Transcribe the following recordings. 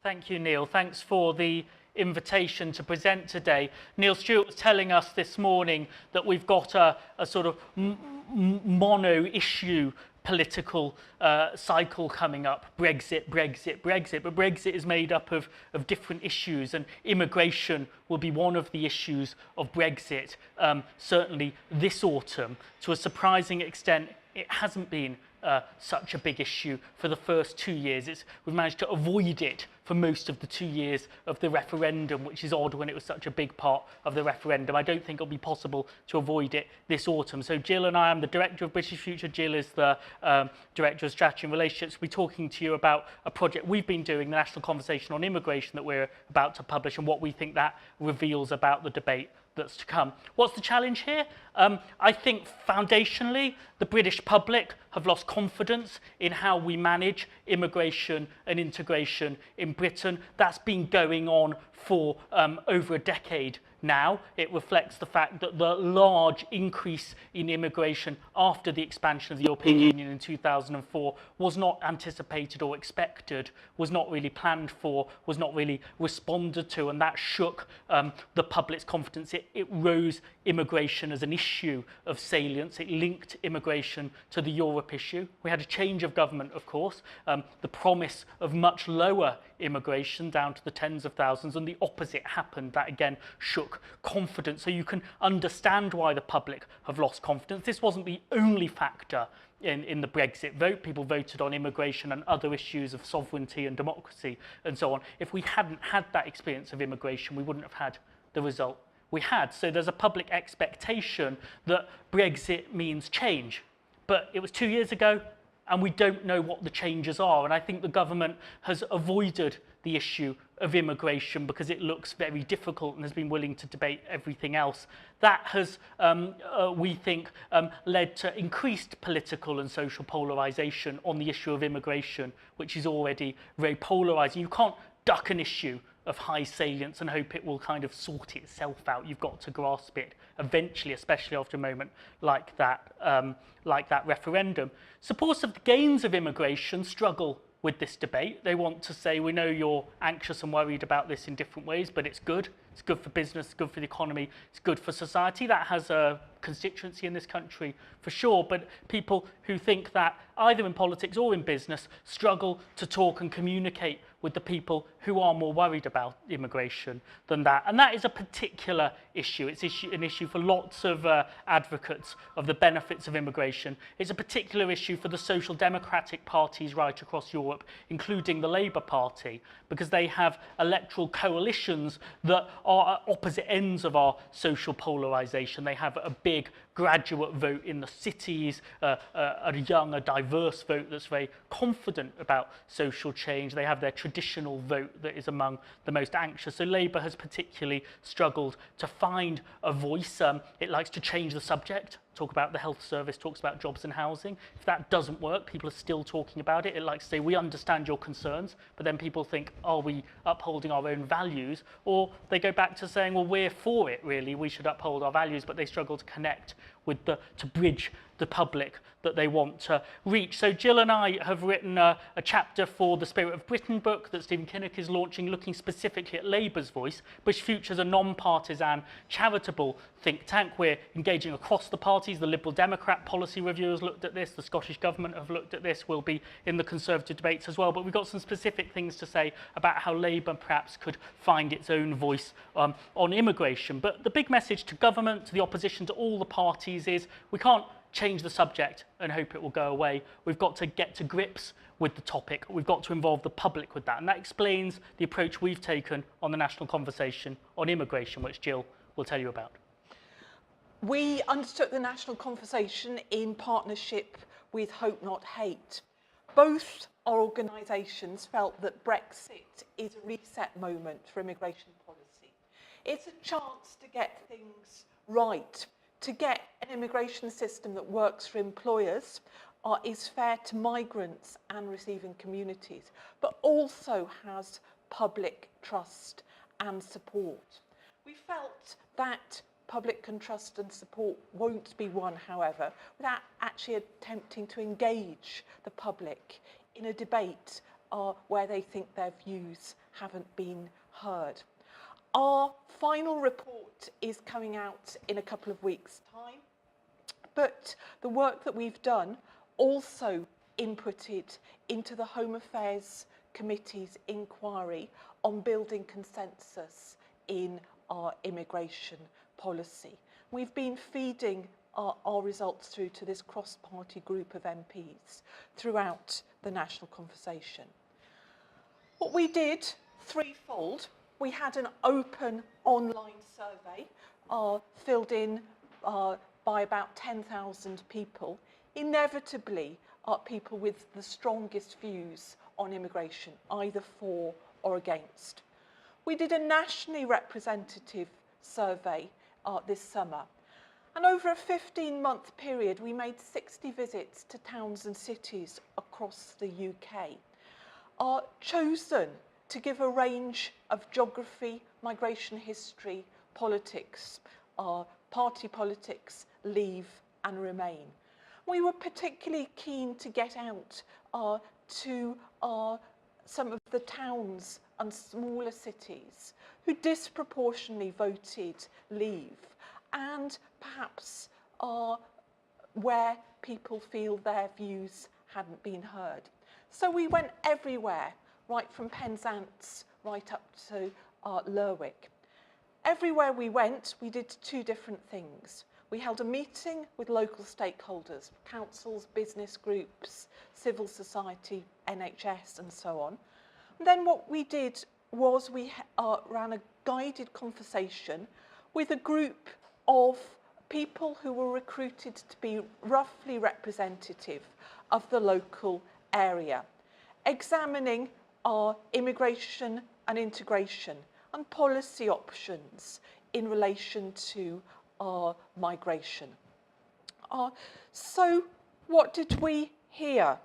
Thank you, Neil. Thanks for the invitation to present today. Neil Stewart was telling us this morning that we've got a sort of mono-issue political cycle coming up, Brexit, Brexit, Brexit. But Brexit is made up of different issues, and immigration will be one of the issues of Brexit, certainly this autumn. To a surprising extent, it hasn't been such a big issue for the first 2 years. We've managed to avoid it for most of the 2 years of the referendum, which is odd when it was such a big part of the referendum. I don't think it'll be possible to avoid it this autumn. So Jill and I am the Director of British Future. Jill is the Director of Strategy and Relationships. We'll be talking to you about a project we've been doing, the National Conversation on Immigration, that we're about to publish, and what we think that reveals about the debate that's to come. What's the challenge here? I think foundationally, the British public have lost confidence in how we manage immigration and integration in Britain. That's been going on for over a decade now. It reflects the fact that the large increase in immigration after the expansion of the European Union in 2004 was not anticipated or expected, was not really planned for, was not really responded to, and that shook the public's confidence. It rose immigration as an issue of salience. It linked immigration to the Europe issue. We had a change of government, of course, the promise of much lower immigration down to the tens of thousands, and the opposite happened. That again shook confidence. So you can understand why the public have lost confidence. This wasn't the only factor in the Brexit vote. People voted on immigration and other issues of sovereignty and democracy and so on. If we hadn't had that experience of immigration, we wouldn't have had the result we had. So there's a public expectation that Brexit means change. But it was 2 years ago, and we don't know what the changes are. And I think the government has avoided the issue of immigration because it looks very difficult and has been willing to debate everything else. That has, we think, led to increased political and social polarisation on the issue of immigration, which is already very polarising. You can't duck an issue of high salience and hope it will kind of sort itself out. You've got to grasp it eventually, especially after a moment like that referendum. Supporters of the gains of immigration struggle with this debate. They want to say, we know you're anxious and worried about this in different ways, but it's good. It's good for business, it's good for the economy, it's good for society. That has a constituency in this country for sure, but people who think that either in politics or in business struggle to talk and communicate with the people who are more worried about immigration than that. And that is a particular issue. It's an issue for lots of advocates of the benefits of immigration. It's a particular issue for the social democratic parties right across Europe, including the Labour Party, because they have electoral coalitions that are at opposite ends of our social polarisation. They have a big graduate vote in the cities, a young, a diverse vote that's very confident about social change. They have their traditional vote that is among the most anxious. So Labour has particularly struggled to find a voice. It likes to change the subject, talk about the health service, talks about jobs and housing. If that doesn't work, people are still talking about it. It likes to say, we understand your concerns, but then people think, are we upholding our own values? Or they go back to saying, well, we're for it, really. We should uphold our values, but they struggle to connect with to bridge the public that they want to reach. So Jill and I have written a chapter for the Spirit of Britain book that Stephen Kinnock is launching, looking specifically at Labour's voice. British Future is a non-partisan, charitable think tank. We're engaging across the parties. The Liberal Democrat policy review has looked at this. The Scottish Government have looked at this. We'll be in the Conservative debates as well. But we've got some specific things to say about how Labour perhaps could find its own voice on immigration. But the big message to government, to the opposition, to all the parties is we can't change the subject and hope it will go away. We've got to get to grips with the topic. We've got to involve the public with that. And that explains the approach we've taken on the National Conversation on Immigration, which Jill will tell you about. We undertook the National Conversation in partnership with Hope Not Hate. Both our organisations felt that Brexit is a reset moment for immigration policy. It's a chance to get things right, to get an immigration system that works for employers, is fair to migrants and receiving communities, but also has public trust and support. We felt that public trust and support won't be won, however, without actually attempting to engage the public in a debate where they think their views haven't been heard. Our final report is coming out in a couple of weeks' time, but the work that we've done also inputted into the Home Affairs Committee's inquiry on building consensus in our immigration policy. We've been feeding our results through to this cross-party group of MPs throughout the national conversation. What we did, threefold. We had an open online survey filled in by about 10,000 people, inevitably people with the strongest views on immigration, either for or against. We did a nationally representative survey this summer, and over a 15-month period we made 60 visits to towns and cities across the UK, chosen to give a range of geography, migration history, politics, party politics, leave and remain. We were particularly keen to get out to some of the towns and smaller cities who disproportionately voted leave, and perhaps where people feel their views hadn't been heard. So we went everywhere, right from Penzance right up to Lerwick. Everywhere we went, we did two different things. We held a meeting with local stakeholders, councils, business groups, civil society, NHS and so on. And then what we did was we ran a guided conversation with a group of people who were recruited to be roughly representative of the local area, examining our immigration and integration and policy options in relation to our migration. So what did we hear?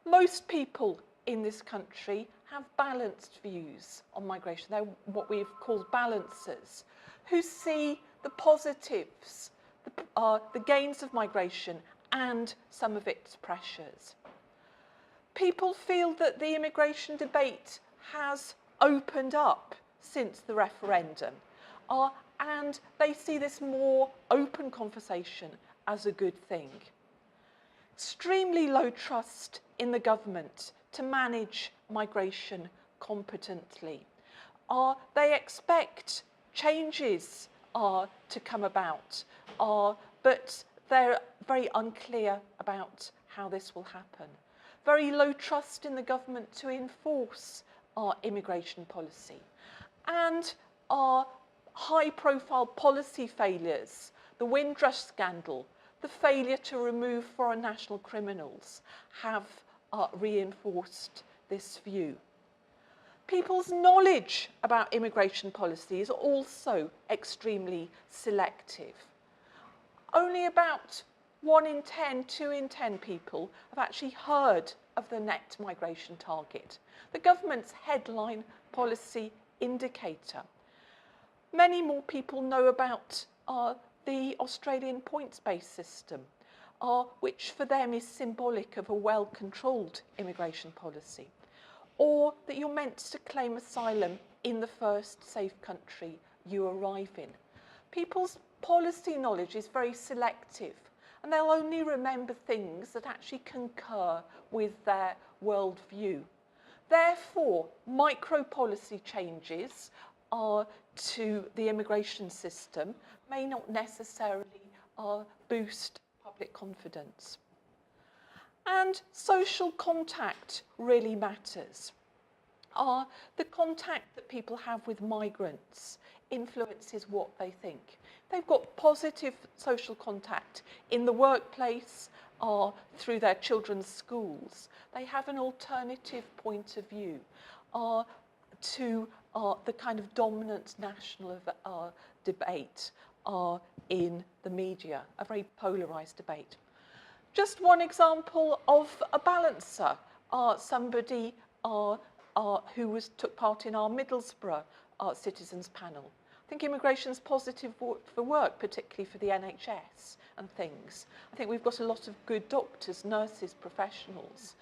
Most people in this country have balanced views on migration. They're what we've called balancers, who see the positives, the gains of migration and some of its pressures. People feel that the immigration debate has opened up since the referendum, and they see this more open conversation as a good thing. Extremely low trust in the government to manage migration competently. They expect changes to come about, but they're very unclear about how this will happen. Very low trust in the government to enforce our immigration policy, and our high-profile policy failures, the Windrush scandal, the failure to remove foreign national criminals have reinforced this view. People's knowledge about immigration policy is also extremely selective. Only about 1 in 10, 2 in 10 people have actually heard of the net migration target, the government's headline policy indicator. Many more people know about the Australian points-based system, which for them is symbolic of a well-controlled immigration policy, or that you're meant to claim asylum in the first safe country you arrive in. People's policy knowledge is very selective, and they'll only remember things that actually concur with their worldview. Therefore, micro-policy changes to the immigration system may not necessarily boost public confidence. And social contact really matters. The contact that people have with migrants influences what they think. They've got positive social contact in the workplace or through their children's schools. They have an alternative point of view to the kind of dominant national debate in the media, a very polarised debate. Just one example of a balancer, somebody who took part in our Middlesbrough citizens panel. I think immigration is positive for work, particularly for the NHS and things. I think we've got a lot of good doctors, nurses, professionals.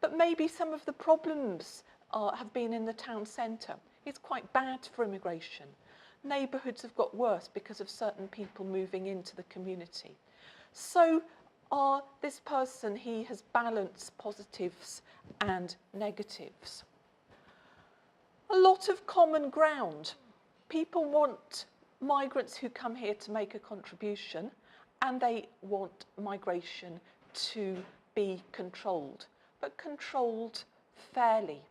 But maybe some of the problems have been in the town centre. It's quite bad for immigration. Neighbourhoods have got worse because of certain people moving into the community. So this person, he has balanced positives and negatives. A lot of common ground. People want migrants who come here to make a contribution, and they want migration to be controlled, but controlled fairly.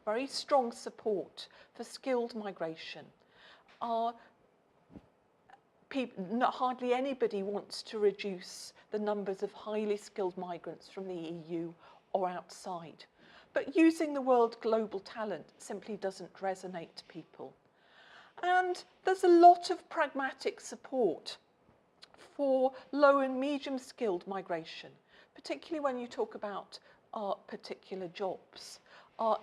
Very strong support for skilled migration. Hardly anybody wants to reduce the numbers of highly skilled migrants from the EU or outside. But using the word global talent simply doesn't resonate to people. And there's a lot of pragmatic support for low and medium skilled migration, particularly when you talk about particular jobs.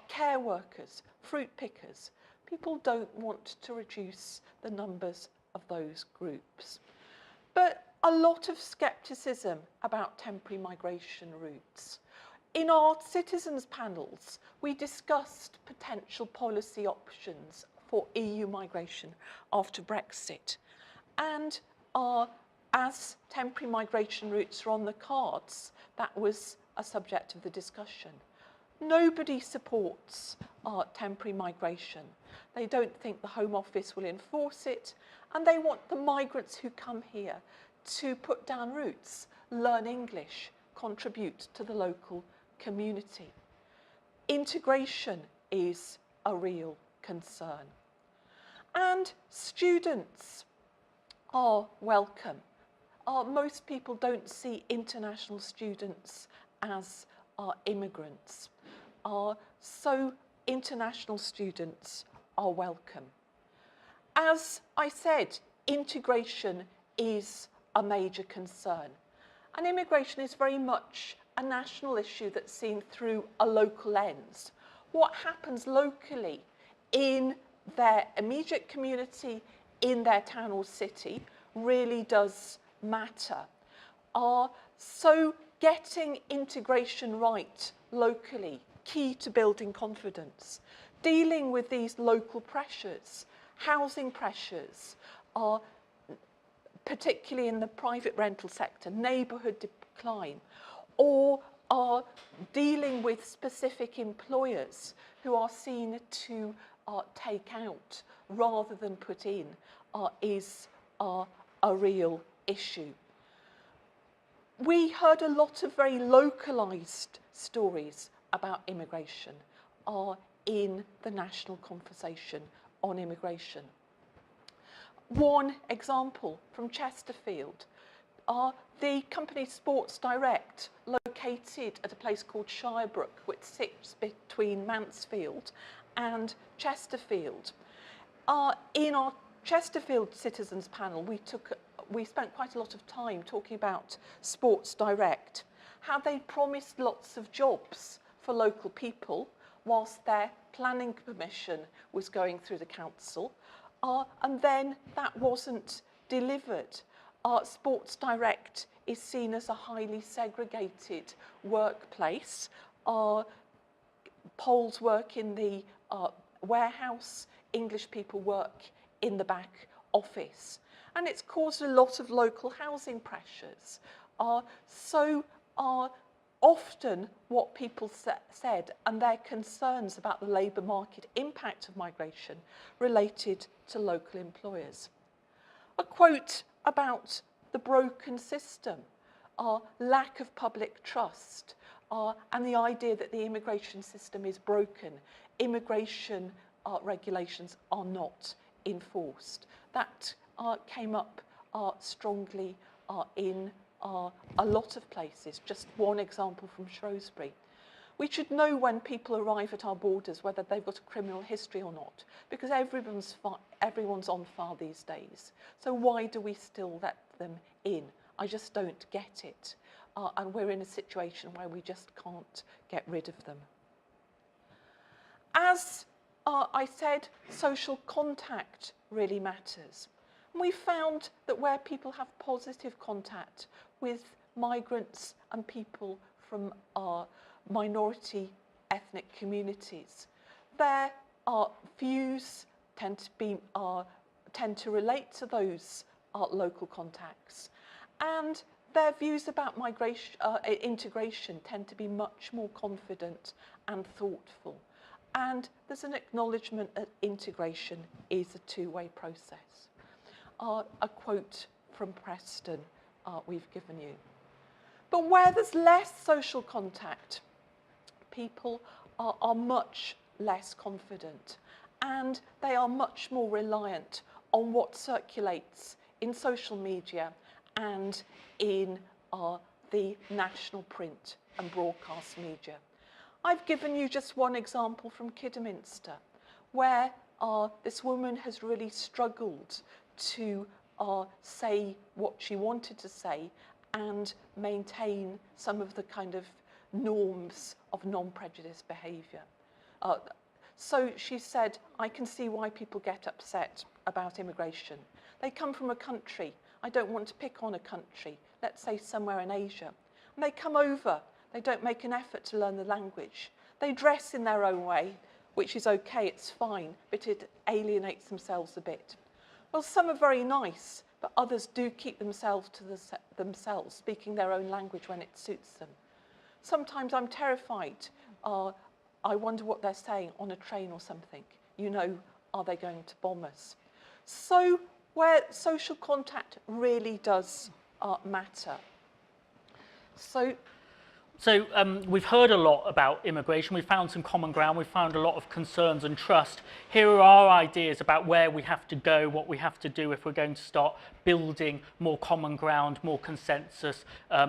Care workers, fruit pickers. People don't want to reduce the numbers of those groups. But a lot of scepticism about temporary migration routes. In our citizens panels, we discussed potential policy options for EU migration after Brexit. And as temporary migration routes are on the cards, that was a subject of the discussion. Nobody supports temporary migration. They don't think the Home Office will enforce it, and they want the migrants who come here to put down roots, learn English, contribute to the local community. Integration is a real concern. And students are welcome. Most people don't see international students as immigrants. So international students are welcome. As I said, integration is a major concern. And immigration is very much a national issue that's seen through a local lens. What happens locally in their immediate community, in their town or city, really does matter. So getting integration right locally, key to building confidence. Dealing with these local pressures, housing pressures, particularly in the private rental sector, neighbourhood decline, or dealing with specific employers who are seen to take out rather than put in is a real issue. We heard a lot of very localised stories about immigration in the national conversation on immigration. One example from Chesterfield, the company Sports Direct, located at a place called Shirebrook, which sits between Mansfield and Chesterfield. In our Chesterfield Citizens panel, we spent quite a lot of time talking about Sports Direct, how they promised lots of jobs for local people whilst their planning permission was going through the council, and then that wasn't delivered. Sports Direct is seen as a highly segregated workplace. Poles work in the warehouse, English people work in the back office. And it's caused a lot of local housing pressures. Often what people said and their concerns about the labour market impact of migration related to local employers. A quote about the broken system, lack of public trust, and the idea that the immigration system is broken. Immigration regulations are not enforced. That came up strongly in a lot of places. Just one example from Shrewsbury. We should know when people arrive at our borders whether they've got a criminal history or not, because everyone's on file these days. So why do we still let them in? I just don't get it. And we're in a situation where we just can't get rid of them. As I said, social contact really matters. And we found that where people have positive contact with migrants and people from minority ethnic communities. Their views tend to relate to those local contacts, and their views about migration, integration tend to be much more confident and thoughtful. And there's an acknowledgement that integration is a two-way process. A quote from Preston we've given you. But where there's less social contact, people are much less confident, and they are much more reliant on what circulates in social media and in the national print and broadcast media. I've given you just one example from Kidderminster, where this woman has really struggled to say what she wanted to say and maintain some of the kind of norms of non-prejudice behaviour. So she said, I can see why people get upset about immigration. They come from a country. I don't want to pick on a country, let's say somewhere in Asia. And they come over. They don't make an effort to learn the language. They dress in their own way, which is okay, it's fine, but it alienates themselves a bit. Well, some are very nice, but others do keep themselves to themselves, speaking their own language when it suits them. Sometimes I'm terrified. I wonder what they're saying on a train or something. You know, are they going to bomb us? So where social contact really does matter. So we've heard a lot about immigration. We've found some common ground. We've found a lot of concerns and trust. Here are our ideas about where we have to go, what we have to do if we're going to start building more common ground, more consensus,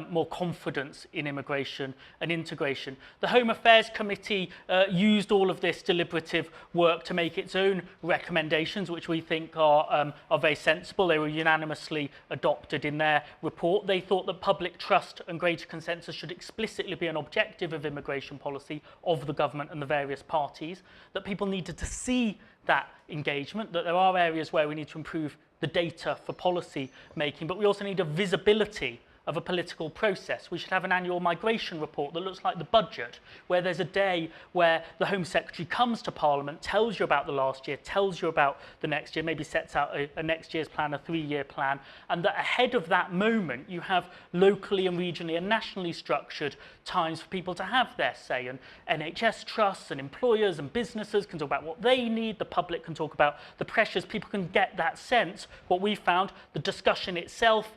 more confidence in immigration and integration. The Home Affairs Committee used all of this deliberative work to make its own recommendations, which we think are very sensible. They were unanimously adopted in their report. They thought that public trust and greater consensus should explicitly be an objective of immigration policy of the government and the various parties, that people needed to see that engagement, that there are areas where we need to improve the data for policy making, but we also need a visibility of a political process. We should have an annual migration report that looks like the budget, where there's a day where the Home Secretary comes to Parliament, tells you about the last year, tells you about the next year, maybe sets out a next year's plan, a 3-year plan, and that ahead of that moment you have locally and regionally and nationally structured times for people to have their say, and NHS trusts and employers and businesses can talk about what they need, the public can talk about the pressures, people can get that sense. What we found, the discussion itself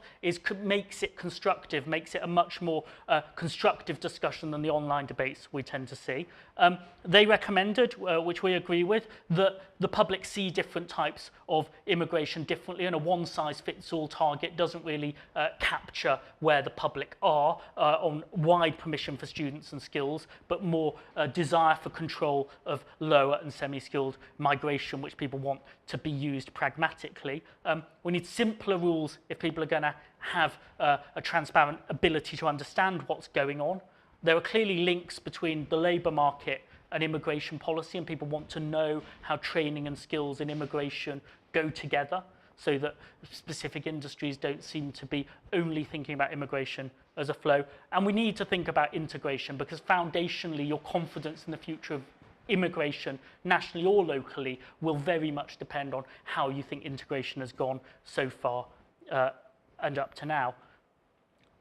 makes it constructive, makes it a much more constructive discussion than the online debates we tend to see. They recommended, which we agree with, that the public see different types of immigration differently, and a one-size-fits-all target doesn't really capture where the public are on wide permission for students and skills, but more desire for control of lower and semi-skilled migration, which people want to be used pragmatically. We need simpler rules if people are going to have a transparent ability to understand what's going on. There are clearly links between the labour market and immigration policy, and people want to know how training and skills in immigration go together, so that specific industries don't seem to be only thinking about immigration as a flow. And we need to think about integration, because foundationally your confidence in the future of immigration, nationally or locally, will very much depend on how you think integration has gone so far and up to now.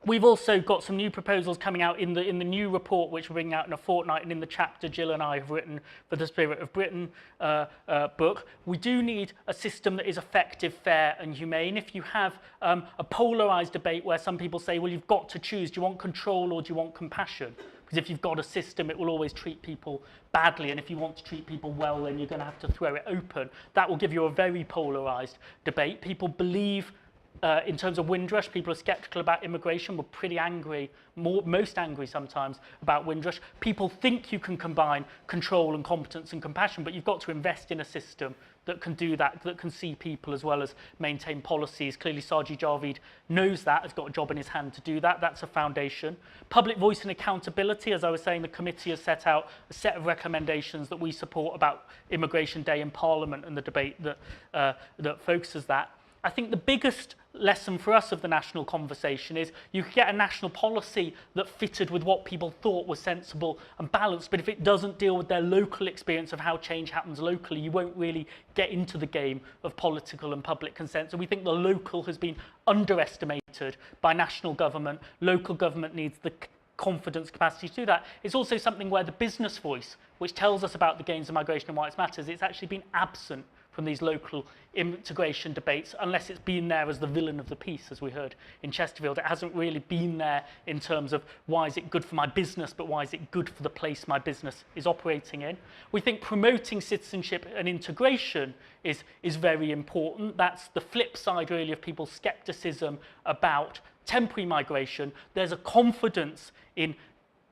We've also got some new proposals coming out in the new report, which we're bringing out in a fortnight, and in the chapter Jill and I have written for the Spirit of Britain book. We do need a system that is effective, fair and humane. If you have a polarised debate where some people say, well, you've got to choose, do you want control or do you want compassion? Because if you've got a system, it will always treat people badly, and if you want to treat people well, then you're going to have to throw it open. That will give you a very polarised debate. People believe, in terms of Windrush, people are sceptical about immigration. We're pretty angry, most angry sometimes, about Windrush. People think you can combine control and competence and compassion, but you've got to invest in a system that can do that, that can see people as well as maintain policies. Clearly, Sajid Javid knows that, has got a job in his hand to do that. That's a foundation. Public voice and accountability. As I was saying, the committee has set out a set of recommendations that we support about Immigration Day in Parliament and the debate that focuses that. I think the biggest lesson for us of the national conversation is you could get a national policy that fitted with what people thought was sensible and balanced, but if it doesn't deal with their local experience of how change happens locally, you won't really get into the game of political and public consent. So we think the local has been underestimated by national government. Local government needs the confidence, capacity to do that. It's also something where the business voice, which tells us about the gains of migration and why it matters, it's actually been absent from these local integration debates, unless it's been there as the villain of the piece, as we heard in Chesterfield. It hasn't really been there in terms of why is it good for my business, but why is it good for the place my business is operating in. We think promoting citizenship and integration is very important. That's the flip side, really, of people's scepticism about temporary migration. There's a confidence in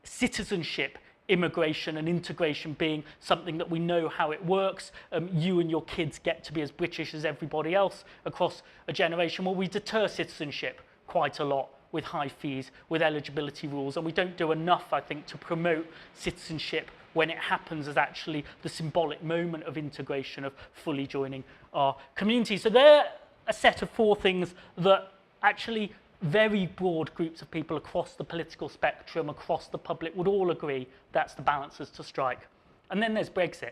citizenship, immigration and integration being something that we know how it works. You and your kids get to be as British as everybody else across a generation. Well, we deter citizenship quite a lot with high fees, with eligibility rules, and we don't do enough, I think, to promote citizenship when it happens as actually the symbolic moment of integration, of fully joining our community. So they're a set of 4 things that actually very broad groups of people across the political spectrum, across the public, would all agree that's the balances to strike. And then there's Brexit.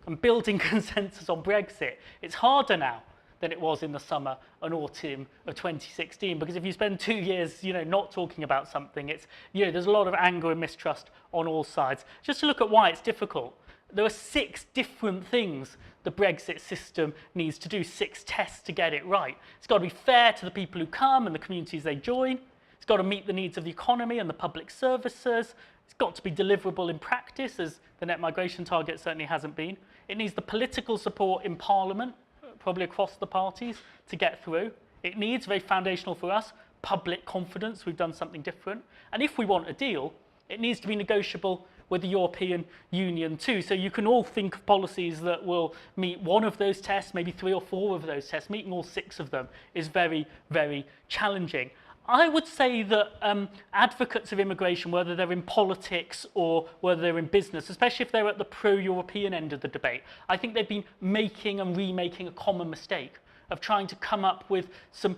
And building consensus on Brexit, it's harder now than it was in the summer and autumn of 2016, because if you spend 2 years, not talking about something, it's, there's a lot of anger and mistrust on all sides. Just to look at why it's difficult, there are 6 different things the Brexit system needs to do, 6 tests to get it right. It's got to be fair to the people who come and the communities they join. It's got to meet the needs of the economy and the public services. It's got to be deliverable in practice, as the net migration target certainly hasn't been. It needs the political support in Parliament, probably across the parties, to get through. It needs, very foundational for us, public confidence. We've done something different. And if we want a deal, it needs to be negotiable with the European Union too. So you can all think of policies that will meet one of those tests, maybe 3 or 4 of those tests. Meeting all 6 of them is very, very challenging. I would say that advocates of immigration, whether they're in politics or whether they're in business, especially if they're at the pro-European end of the debate, I think they've been making and remaking a common mistake of trying to come up with some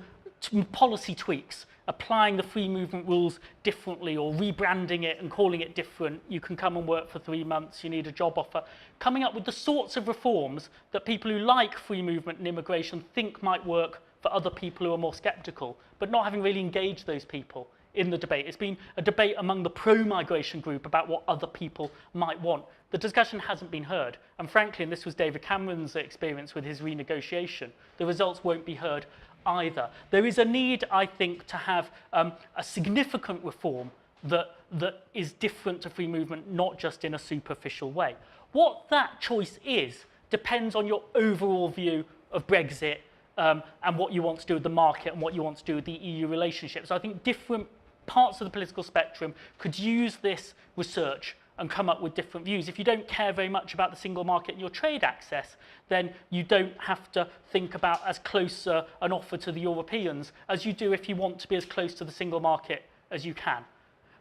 policy tweaks, applying the free movement rules differently or rebranding it and calling it different. You can come and work for 3 months, you need a job offer. Coming up with the sorts of reforms that people who like free movement and immigration think might work for other people who are more sceptical, but not having really engaged those people in the debate. It's been a debate among the pro-migration group about what other people might want. The discussion hasn't been heard. And frankly, and this was David Cameron's experience with his renegotiation, the results won't be heard either. There is a need, I think, to have a significant reform that is different to free movement, not just in a superficial way. What that choice is depends on your overall view of Brexit and what you want to do with the market and what you want to do with the EU relationship. So I think different parts of the political spectrum could use this research and come up with different views. If you don't care very much about the single market and your trade access, then you don't have to think about as close an offer to the Europeans as you do if you want to be as close to the single market as you can.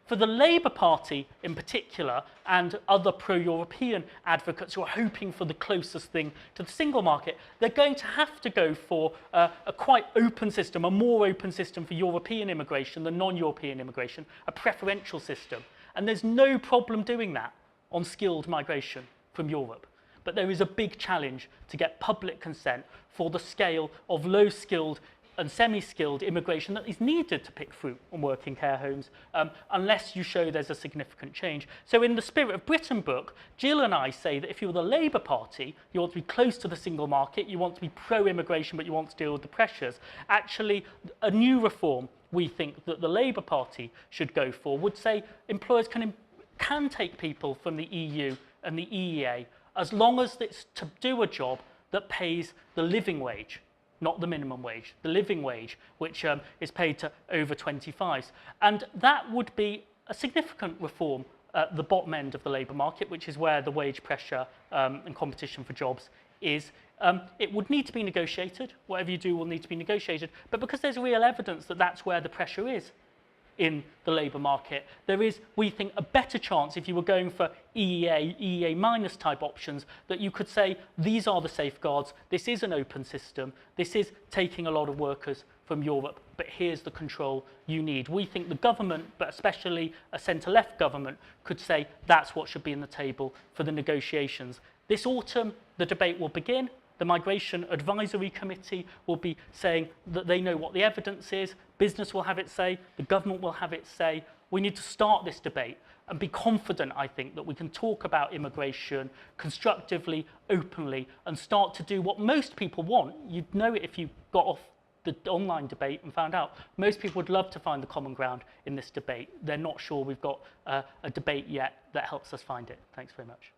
For the Labour Party in particular, and other pro-European advocates who are hoping for the closest thing to the single market, they're going to have to go for a quite open system, a more open system for European immigration than non-European immigration, a preferential system. And there's no problem doing that on skilled migration from Europe. But there is a big challenge to get public consent for the scale of low-skilled and semi-skilled immigration that is needed to pick fruit and work in care homes, unless you show there's a significant change. So in the Spirit of Britain book, Jill and I say that if you're the Labour Party, you want to be close to the single market, you want to be pro-immigration, but you want to deal with the pressures. Actually, a new reform we think that the Labour Party should go for would say employers can take people from the EU and the EEA as long as it's to do a job that pays the living wage, not the minimum wage, the living wage, which is paid to over 25s. And that would be a significant reform at the bottom end of the labour market, which is where the wage pressure and competition for jobs is. It would need to be negotiated. Whatever you do will need to be negotiated. But because there's real evidence that that's where the pressure is, in the labour market. There is, we think, a better chance if you were going for EEA minus type options, that you could say these are the safeguards, this is an open system, this is taking a lot of workers from Europe, but here's the control you need. We think the government, but especially a centre-left government, could say that's what should be in the table for the negotiations. This autumn, the debate will begin. The Migration Advisory Committee will be saying that they know what the evidence is. Business will have its say. The government will have its say. We need to start this debate and be confident, I think, that we can talk about immigration constructively, openly, and start to do what most people want. You'd know it if you got off the online debate and found out. Most people would love to find the common ground in this debate. They're not sure we've got a debate yet that helps us find it. Thanks very much.